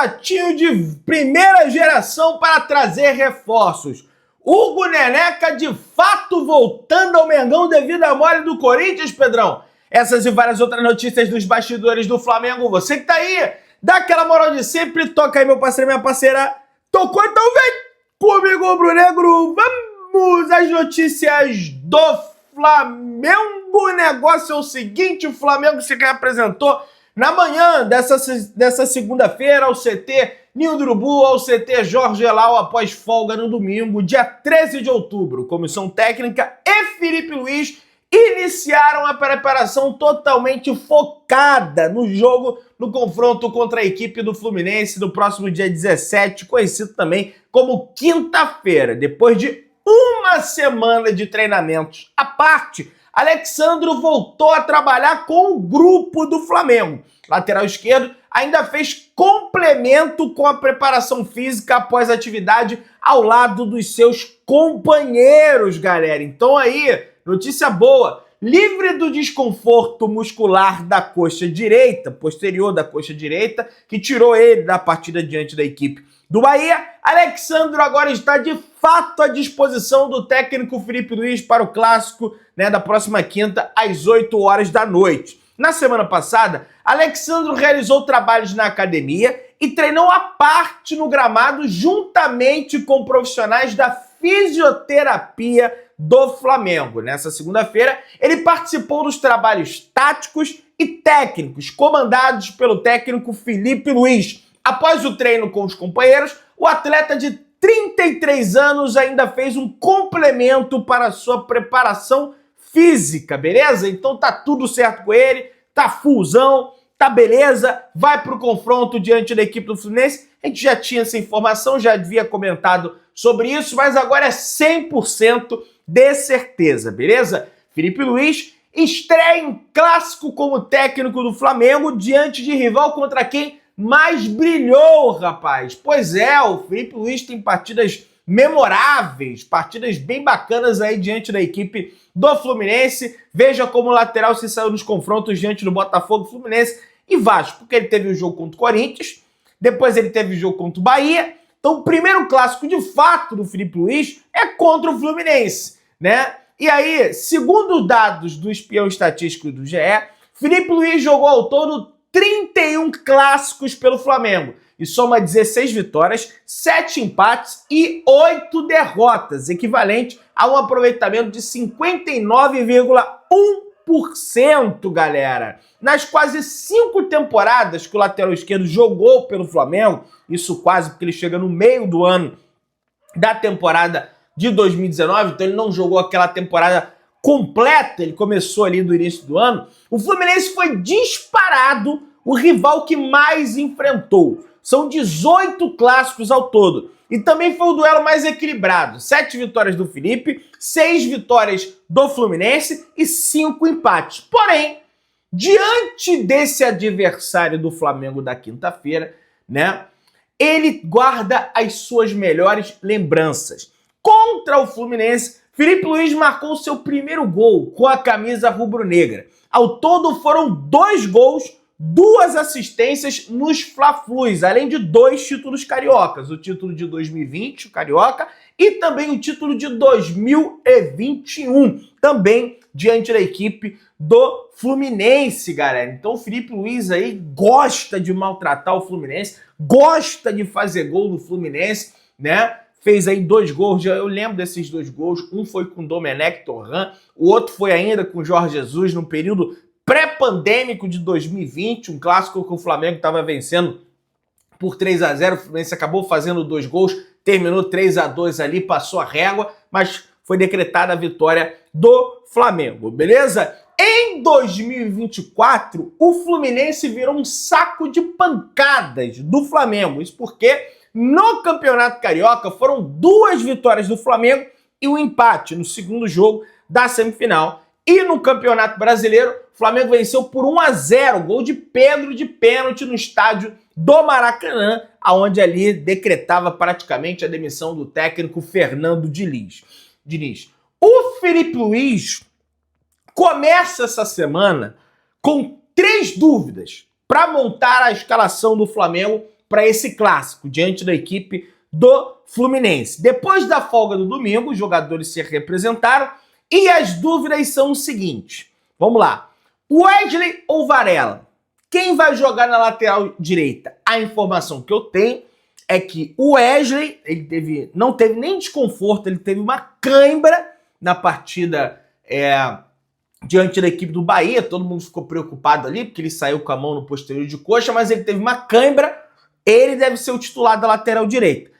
contratinho de primeira geração para trazer reforços. Hugo Neneca de fato voltando ao Mengão devido à mole do Corinthians, Pedrão. Essas e várias outras notícias dos bastidores do Flamengo. Você que tá aí, dá aquela moral de sempre, toca aí meu parceiro, minha parceira. Tocou, então vem comigo, rubro-negro. Vamos às notícias do Flamengo. O negócio é o seguinte, o Flamengo se reapresentou na manhã dessa segunda-feira ao CT Ninho do Urubu, ao CT Jorge Elal, após folga no domingo, dia 13 de outubro. Comissão técnica e Felipe Luiz iniciaram a preparação totalmente focada no jogo, no confronto contra a equipe do Fluminense no próximo dia 17, conhecido também como quinta-feira. Depois de uma semana de treinamentos à parte, Alexandro voltou a trabalhar com o grupo do Flamengo. Lateral esquerdo ainda fez complemento com a preparação física após a atividade ao lado dos seus companheiros, galera. Então aí, notícia boa, livre do desconforto muscular da coxa direita, posterior da coxa direita, que tirou ele da partida diante da equipe do Bahia, Alexandro agora está de fato à disposição do técnico Felipe Luiz para o clássico, da próxima quinta, às 8 horas da noite. Na semana passada, Alexandro realizou trabalhos na academia e treinou à parte no gramado juntamente com profissionais da fisioterapia do Flamengo. Nessa segunda-feira, ele participou dos trabalhos táticos e técnicos comandados pelo técnico Felipe Luiz. Após o treino com os companheiros, o atleta de 33 anos ainda fez um complemento para a sua preparação física, beleza? Então tá tudo certo com ele, tá fullzão, tá beleza, vai pro confronto diante da equipe do Fluminense. A gente já tinha essa informação, já havia comentado sobre isso, mas agora é 100% de certeza, beleza? Felipe Luiz estreia em clássico como técnico do Flamengo diante de rival contra quem mais brilhou, rapaz. Pois é, o Felipe Luiz tem partidas memoráveis, partidas bem bacanas aí diante da equipe do Fluminense. Veja como o lateral se saiu nos confrontos diante do Botafogo, Fluminense e Vasco, porque ele teve o jogo contra o Corinthians, depois ele teve o jogo contra o Bahia. Então o primeiro clássico de fato do Felipe Luiz é contra o Fluminense, E aí, segundo dados do espião estatístico do GE, Felipe Luiz jogou ao todo 31 clássicos pelo Flamengo e soma 16 vitórias, 7 empates e 8 derrotas, equivalente a um aproveitamento de 59,1%, galera. Nas quase 5 temporadas que o lateral esquerdo jogou pelo Flamengo, isso quase porque ele chega no meio do ano da temporada de 2019, então ele não jogou aquela temporada completa, ele começou ali do início do ano, o Fluminense foi disparado o rival que mais enfrentou. São 18 clássicos ao todo. E também foi o duelo mais equilibrado. 7 vitórias do Felipe, 6 vitórias do Fluminense e 5 empates. Porém, diante desse adversário do Flamengo da quinta-feira, ele guarda as suas melhores lembranças. Contra o Fluminense, Felipe Luiz marcou seu primeiro gol com a camisa rubro-negra. Ao todo foram 2 gols, 2 assistências nos Fla-Flus, além de 2 títulos cariocas. O título de 2020, o carioca, e também o título de 2021, também diante da equipe do Fluminense, galera. Então o Felipe Luiz aí gosta de maltratar o Fluminense, gosta de fazer gol no Fluminense, Fez aí 2 gols, eu lembro desses 2 gols, um foi com Domenech Torrent, o outro foi ainda com Jorge Jesus no período pré-pandêmico de 2020, um clássico que o Flamengo estava vencendo por 3-0, o Fluminense acabou fazendo 2 gols, terminou 3-2 ali, passou a régua, mas foi decretada a vitória do Flamengo, beleza? Em 2024, o Fluminense virou um saco de pancadas do Flamengo, isso porque no Campeonato Carioca foram 2 vitórias do Flamengo e um empate no segundo jogo da semifinal. E no Campeonato Brasileiro, o Flamengo venceu por 1-0, gol de Pedro de pênalti no estádio do Maracanã, aonde ali decretava praticamente a demissão do técnico Fernando Diniz. O Felipe Luiz começa essa semana com 3 dúvidas para montar a escalação do Flamengo para esse clássico diante da equipe do Fluminense. Depois da folga do domingo, os jogadores se representaram e as dúvidas são o seguinte. Vamos lá. Wesley ou Varela? Quem vai jogar na lateral direita? A informação que eu tenho é que o Wesley não teve nem desconforto, ele teve uma cãibra na partida diante da equipe do Bahia. Todo mundo ficou preocupado ali, porque ele saiu com a mão no posterior de coxa, mas ele teve uma cãibra, ele deve ser o titular da lateral direita.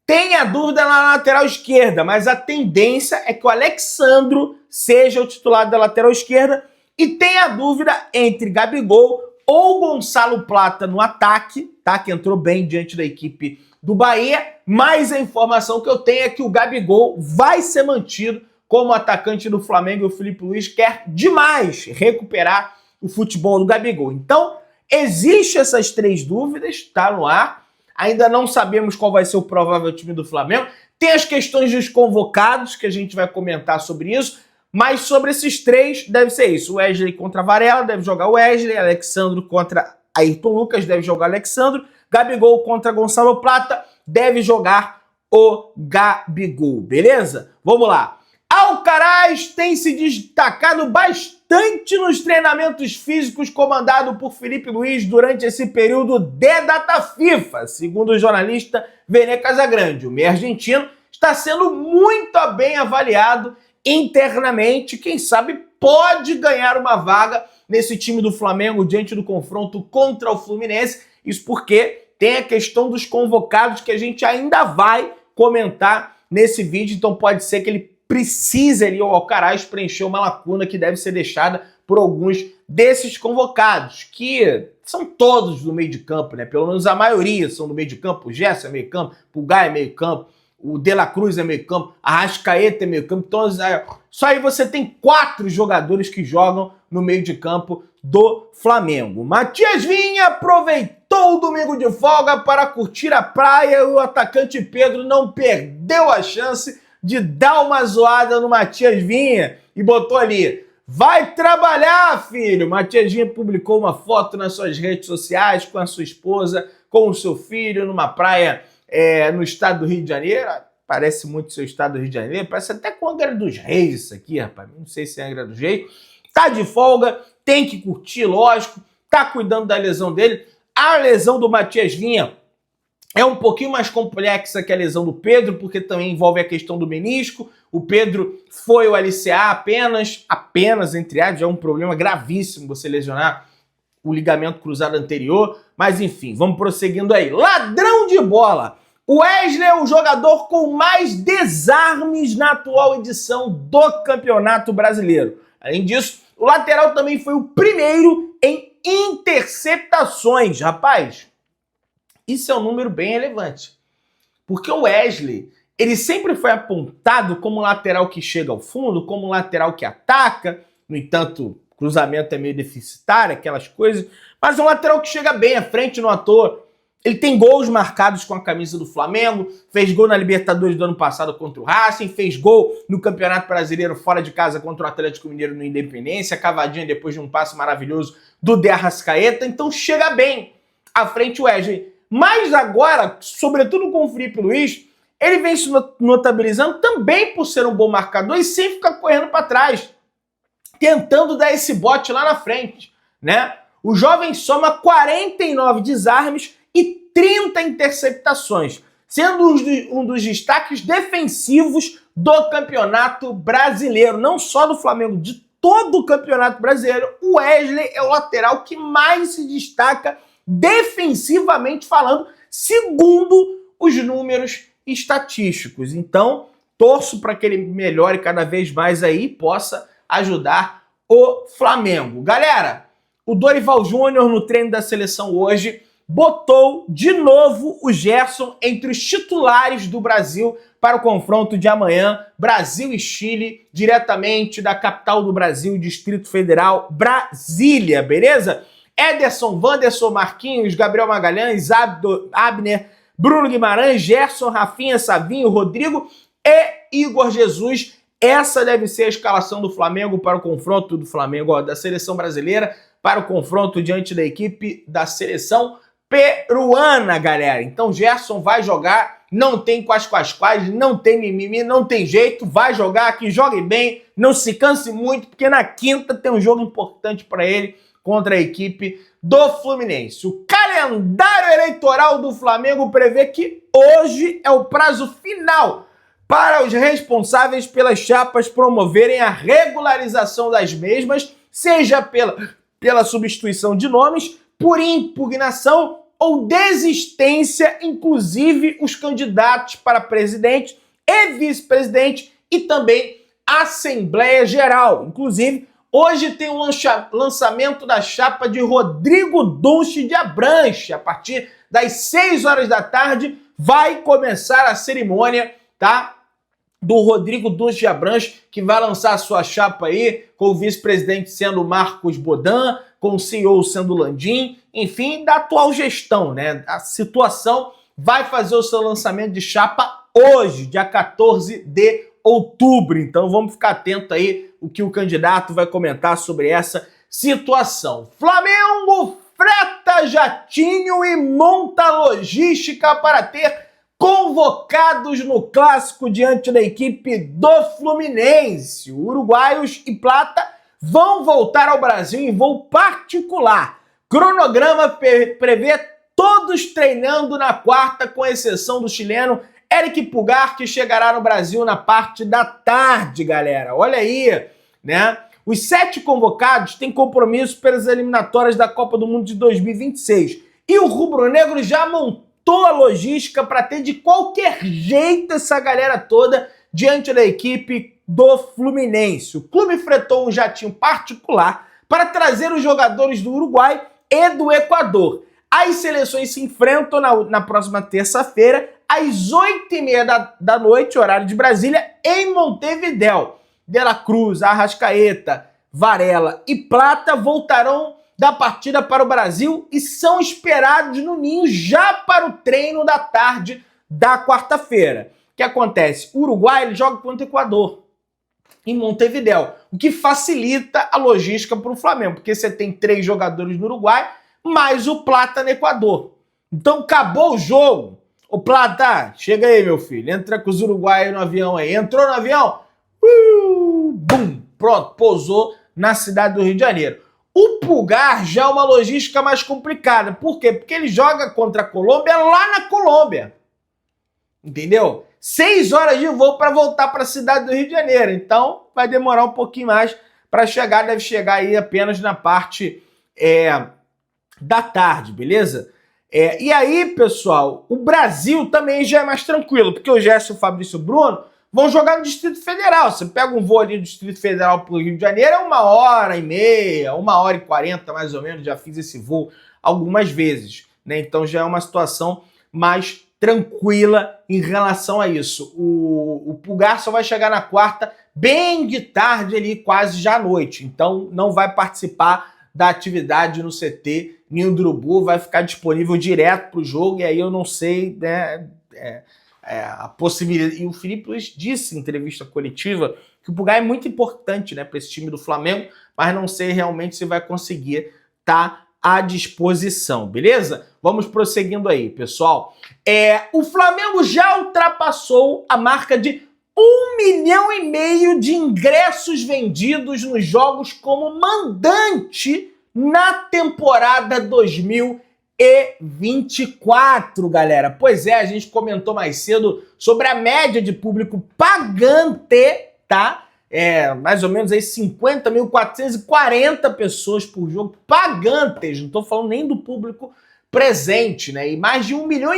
Tem a dúvida na lateral esquerda, mas a tendência é que o Alexandro seja o titular da lateral esquerda, e tem a dúvida entre Gabigol ou Gonçalo Plata no ataque, tá? Que entrou bem diante da equipe do Bahia, mas a informação que eu tenho é que o Gabigol vai ser mantido como atacante do Flamengo, e o Filipe Luís quer demais recuperar o futebol do Gabigol. Então, existem essas três dúvidas, tá no ar. Ainda não sabemos qual vai ser o provável time do Flamengo. Tem as questões dos convocados, que a gente vai comentar sobre isso, mas sobre esses três, deve ser isso. Wesley contra Varela, deve jogar o Wesley. Alexandro contra Ayrton Lucas, deve jogar o Alexandro. Gabigol contra Gonçalo Plata, deve jogar o Gabigol, beleza? Vamos lá. Alcaraz tem se destacado bastante nos treinamentos físicos comandado por Filipe Luís durante esse período de data FIFA, segundo o jornalista Vene Casagrande. O meio argentino está sendo muito bem avaliado internamente, quem sabe pode ganhar uma vaga nesse time do Flamengo diante do confronto contra o Fluminense. Isso porque tem a questão dos convocados que a gente ainda vai comentar nesse vídeo, então pode ser que ele precise ali, o Alcaraz, preencher uma lacuna que deve ser deixada por alguns desses convocados, que são todos do meio de campo, né? Pelo menos a maioria são do meio de campo. O Gerson é meio campo, o Pulgar é meio campo, o De La Cruz é meio campo, a Arrascaeta é meio campo. Então, só aí você tem 4 jogadores que jogam no meio de campo do Flamengo. Matias Vinha aproveitou o domingo de folga para curtir a praia. O atacante Pedro não perdeu a chance de dar uma zoada no Matias Vinha e botou ali: vai trabalhar, filho! Matias Vinha publicou uma foto nas suas redes sociais com a sua esposa, com o seu filho, numa praia no estado do Rio de Janeiro. Parece muito seu estado do Rio de Janeiro, parece até com a Angra dos Reis isso aqui, rapaz. Não sei se é Angra dos Reis. Tá de folga, tem que curtir, lógico, tá cuidando da lesão dele. A lesão do Matias Vinha é um pouquinho mais complexa que a lesão do Pedro, porque também envolve a questão do menisco. O Pedro foi o LCA apenas entre aspas, é um problema gravíssimo você lesionar o ligamento cruzado anterior. Mas enfim, vamos prosseguindo aí. Ladrão de bola! O Wesley é o jogador com mais desarmes na atual edição do Campeonato Brasileiro. Além disso, o lateral também foi o primeiro em interceptações. Rapaz, isso é um número bem relevante. Porque o Wesley, ele sempre foi apontado como lateral que chega ao fundo, como lateral que ataca. No entanto, o cruzamento é meio deficitário, aquelas coisas. Mas é um lateral que chega bem à frente, não à toa. Ele tem gols marcados com a camisa do Flamengo, fez gol na Libertadores do ano passado contra o Racing, fez gol no Campeonato Brasileiro fora de casa contra o Atlético Mineiro no Independência, cavadinha depois de um passe maravilhoso do De Arrascaeta. Então chega bem à frente o Wesley. Mas agora, sobretudo com o Filipe Luís, ele vem se notabilizando também por ser um bom marcador e sem ficar correndo para trás, tentando dar esse bote lá na frente, né? O jovem soma 49 desarmes e 30 interceptações, sendo um dos destaques defensivos do Campeonato Brasileiro, não só do Flamengo, de todo o Campeonato Brasileiro. O Wesley é o lateral que mais se destaca defensivamente falando, segundo os números estatísticos. Então, torço para que ele melhore cada vez mais aí e possa ajudar o Flamengo. Galera, o Dorival Júnior no treino da seleção hoje botou de novo o Gerson entre os titulares do Brasil para o confronto de amanhã, Brasil e Chile, diretamente da capital do Brasil, Distrito Federal, Brasília, beleza? Ederson, Wanderson, Marquinhos, Gabriel Magalhães, Abner, Bruno Guimarães, Gerson, Rafinha, Savinho, Rodrigo e Igor Jesus. Essa deve ser a escalação do Flamengo para o confronto do Flamengo, da seleção brasileira, para o confronto diante da equipe da seleção peruana, galera. Então Gerson vai jogar, não tem quais, não tem mimimi, não tem jeito, vai jogar, que jogue bem, não se canse muito, porque na quinta tem um jogo importante para ele contra a equipe do Fluminense. O calendário eleitoral do Flamengo prevê que hoje é o prazo final para os responsáveis pelas chapas promoverem a regularização das mesmas, seja pela substituição de nomes, por impugnação ou desistência, inclusive os candidatos para presidente e vice-presidente e também Assembleia Geral. Inclusive, hoje tem o lançamento da chapa de Rodrigo Dunche de Abranches. A partir das 6 horas da tarde vai começar a cerimônia, tá? Do Rodrigo Dunche de Abranches, que vai lançar a sua chapa aí, com o vice-presidente sendo Marcos Bodan, com o CEO sendo Landim, enfim, da atual gestão, né? A situação vai fazer o seu lançamento de chapa hoje, dia 14 de outubro. Então vamos ficar atento aí o que o candidato vai comentar sobre essa situação. Flamengo freta jatinho e monta logística para ter convocados no clássico diante da equipe do Fluminense. Uruguaios e Plata vão voltar ao Brasil em voo particular. Cronograma prevê todos treinando na quarta, com exceção do chileno Eric Pulgar, que chegará no Brasil na parte da tarde, galera. Olha aí, né? Os 7 convocados têm compromisso pelas eliminatórias da Copa do Mundo de 2026. E o rubro-negro já montou a logística para ter de qualquer jeito essa galera toda diante da equipe do Fluminense. O clube fretou um jatinho particular para trazer os jogadores do Uruguai e do Equador. As seleções se enfrentam na próxima terça-feira, às 8h30 da noite, horário de Brasília, em Montevidéu. De La Cruz, Arrascaeta, Varela e Plata voltarão da partida para o Brasil e são esperados no Ninho já para o treino da tarde da quarta-feira. O que acontece? O Uruguai ele joga contra o Equador, em Montevidéu, o que facilita a logística para o Flamengo, porque você tem 3 jogadores no Uruguai, mais o Plata no Equador. Então acabou o jogo. Ô Plata, chega aí, meu filho, entra com os uruguaios no avião aí. Entrou no avião? Bum! Pronto, pousou na cidade do Rio de Janeiro. O Pulgar já é uma logística mais complicada. Por quê? Porque ele joga contra a Colômbia lá na Colômbia. Entendeu? 6 horas de voo para voltar para a cidade do Rio de Janeiro. Então, vai demorar um pouquinho mais para chegar. Deve chegar aí apenas na parte da tarde, beleza? E aí, pessoal, o Brasil também já é mais tranquilo, porque o Gerson e o Fabrício Bruno vão jogar no Distrito Federal. Você pega um voo ali do Distrito Federal para o Rio de Janeiro, é 1h30, 1h40 mais ou menos. Já fiz esse voo algumas vezes, né? Então já é uma situação mais tranquila em relação a isso. O Pulgar só vai chegar na quarta bem de tarde ali, quase já à noite. Então não vai participar da atividade no CT Ninho do Urubu, vai ficar disponível direto para o jogo, e aí eu não sei, né, a possibilidade. E o Felipe Luiz disse em entrevista coletiva que o Pulgar é muito importante, né, para esse time do Flamengo, mas não sei realmente se vai conseguir estar à disposição, beleza? Vamos prosseguindo aí, pessoal. O Flamengo já ultrapassou a marca de 1,5 milhão de ingressos vendidos nos jogos como mandante na temporada 2024, galera. Pois é, a gente comentou mais cedo sobre a média de público pagante, tá? Mais ou menos aí 50.440 pessoas por jogo pagantes, não tô falando nem do público presente, né? E mais de 1,5 milhão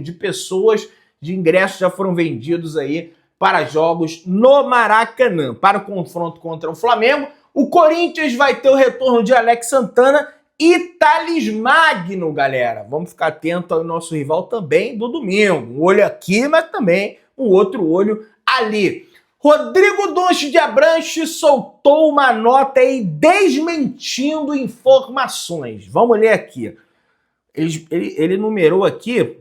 de pessoas de ingressos já foram vendidos aí para jogos no Maracanã. Para o confronto contra o Flamengo, o Corinthians vai ter o retorno de Alex Santana e Thales Magno, galera. Vamos ficar atento ao nosso rival também do domingo. Um olho aqui, mas também um outro olho ali. Rodrigo Dunche de Abranches soltou uma nota aí desmentindo informações. Vamos ler aqui. Ele numerou aqui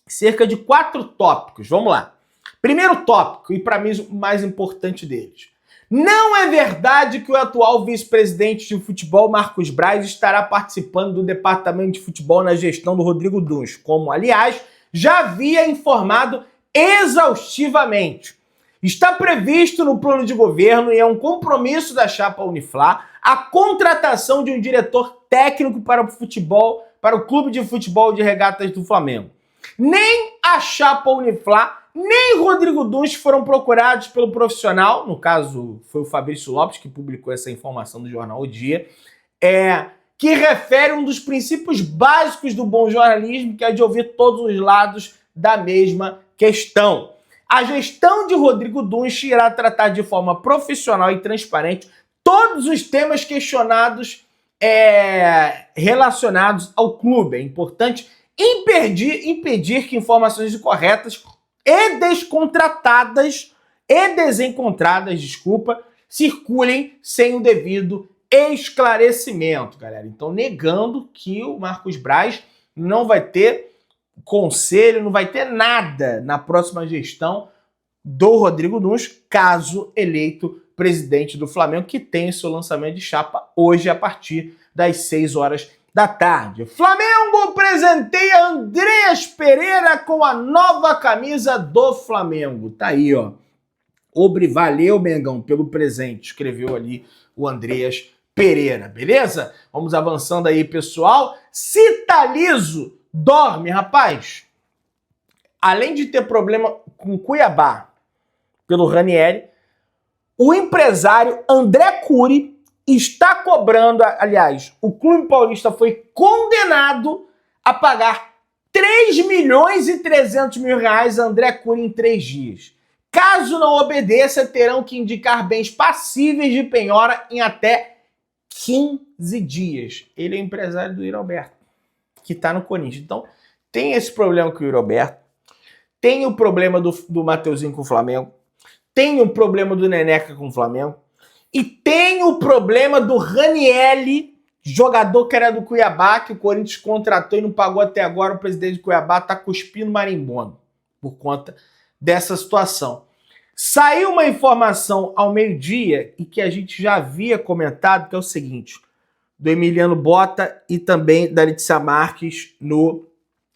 cerca de 4 tópicos. Vamos lá. Primeiro tópico, e para mim o mais importante deles. Não é verdade que o atual vice-presidente de futebol, Marcos Braz, estará participando do departamento de futebol na gestão do Rodrigo Dunsch, como, aliás, já havia informado exaustivamente. Está previsto no plano de governo e é um compromisso da chapa Uniflá a contratação de um diretor técnico para o futebol, para o Clube de Futebol de Regatas do Flamengo. Nem a chapa Uniflá, nem Rodrigo Dunsch foram procurados pelo profissional, no caso foi o Fabrício Lopes que publicou essa informação do jornal O Dia, que refere um dos princípios básicos do bom jornalismo, que é de ouvir todos os lados da mesma questão. A gestão de Rodrigo Dunsch irá tratar de forma profissional e transparente todos os temas questionados relacionados ao clube. É importante impedir que informações incorretas e desencontradas, circulem sem o devido esclarecimento, galera. Então, negando que o Marcos Braz não vai ter conselho, não vai ter nada na próxima gestão do Rodrigo Dunsch, caso eleito presidente do Flamengo, que tem seu lançamento de chapa hoje a partir das 6 horas da tarde. Flamengo presenteia Andreas Pereira com a nova camisa do Flamengo. Tá aí, ó. Valeu, Mengão, pelo presente. Escreveu ali o Andreas Pereira, beleza? Vamos avançando aí, pessoal. Citalizo dorme, rapaz. Além de ter problema com Cuiabá pelo Ranieri, o empresário André Cury está cobrando, aliás, o Clube Paulista foi condenado a pagar 3 milhões e 300 mil reais a André Cury em 3 dias. Caso não obedeça, terão que indicar bens passíveis de penhora em até 15 dias. Ele é empresário do Yuri Alberto, que está no Corinthians. Então, tem esse problema com o Yuri Alberto, tem o problema do Mateuzinho com o Flamengo, tem o problema do Neneca com o Flamengo, e tem o problema do Ranieri, jogador que era do Cuiabá, que o Corinthians contratou e não pagou até agora. O presidente do Cuiabá está cuspindo marimbondo por conta dessa situação. Saiu uma informação ao meio-dia e que a gente já havia comentado, que é o seguinte, do Emiliano Bota e também da Letícia Marques no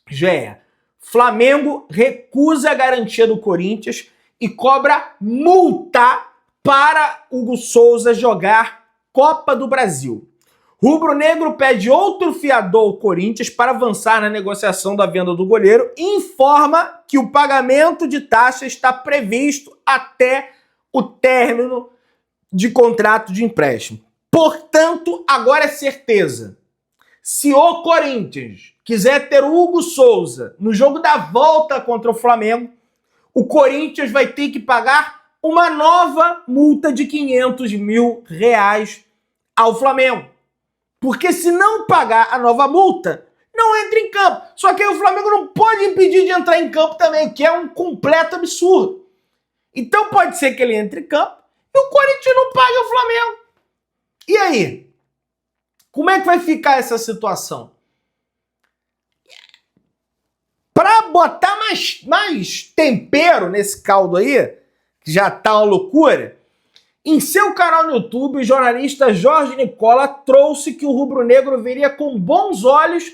GE. Flamengo recusa a garantia do Corinthians e cobra multa para Hugo Souza jogar Copa do Brasil. Rubro-negro pede outro fiador ao Corinthians para avançar na negociação da venda do goleiro e informa que o pagamento de taxa está previsto até o término de contrato de empréstimo. Portanto, agora é certeza. Se o Corinthians quiser ter o Hugo Souza no jogo da volta contra o Flamengo, o Corinthians vai ter que pagar uma nova multa de 500 mil reais ao Flamengo. Porque se não pagar a nova multa, não entra em campo. Só que aí o Flamengo não pode impedir de entrar em campo também, que é um completo absurdo. Então pode ser que ele entre em campo e o Corinthians não pague o Flamengo. E aí? Como é que vai ficar essa situação? Para botar mais tempero nesse caldo aí, que já tá uma loucura, em seu canal no YouTube, o jornalista Jorge Nicola trouxe que o rubro-negro veria com bons olhos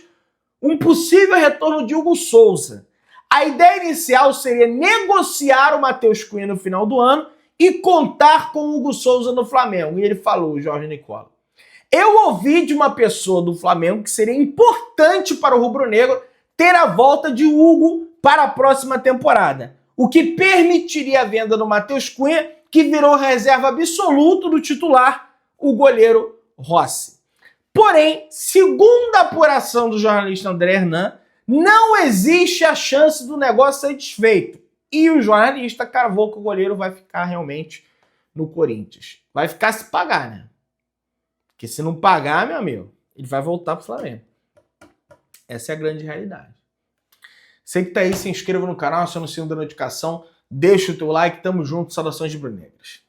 um possível retorno de Hugo Souza. A ideia inicial seria negociar o Matheus Cunha no final do ano e contar com o Hugo Souza no Flamengo. E ele falou, o Jorge Nicola: eu ouvi de uma pessoa do Flamengo que seria importante para o rubro-negro ter a volta de Hugo para a próxima temporada, o que permitiria a venda do Matheus Cunha, que virou reserva absoluto do titular, o goleiro Rossi. Porém, segundo a apuração do jornalista André Hernan, não existe a chance do negócio ser desfeito. E o jornalista cravou que o goleiro vai ficar realmente no Corinthians. Vai ficar se pagar, né? Porque se não pagar, meu amigo, ele vai voltar pro Flamengo. Essa é a grande realidade. Você que tá aí, se inscreva no canal, aciona o sino da notificação, deixa o teu like, tamo junto, saudações rubro-negras.